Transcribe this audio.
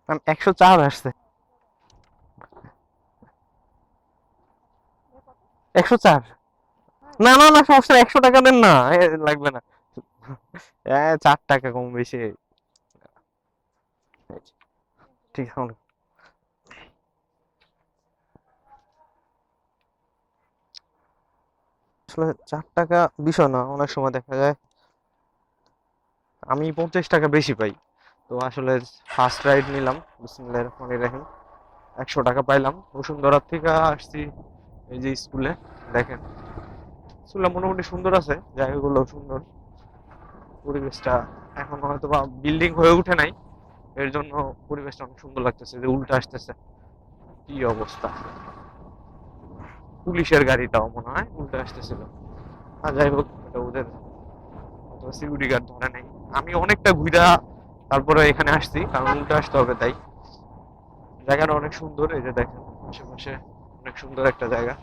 104 আসছে। 104। না না না, সমস্যা নাই, 100 টাকা দেন না, লাগবে না। 4 টাকা কম বেশি। ঠিক আছে। আসলে 4 টাকা বিষয় না, অনেক সময় দেখা যায় আমি 50 টাকা বেশি পাই। তো আসলে ফার্স্ট রাইড নিলাম, বিসমিল্লাহির রহমানির রহিম। 100 টাকা পাইলাম। বসুন্ধরা থেকে আসছি এই যে স্কুলে। দেখেন স্কুলটা মোটামুটি সুন্দর আছে, জায়গাগুলো সুন্দর, পরিবেশটা এখন হয়তো বা বিল্ডিং হয়ে উঠে নাই, এর জন্য পরিবেশটা অনেক সুন্দর লাগতেছে। যে উল্টা আসতেছে, কি অবস্থা! পুলিশের গাড়িটাও মনে হয় উল্টা আসতেছিল। আর যাই হোক, এটা ওদের সিকিউরিটি গার্ড ধরে নাই। আমি অনেকটা ঘুরা তারপরে এখানে আসছি, কারণ উল্টা আসতে হবে তাই। জায়গাটা অনেক সুন্দর, এই যে দেখেন আশেপাশে অনেক সুন্দর একটা জায়গা।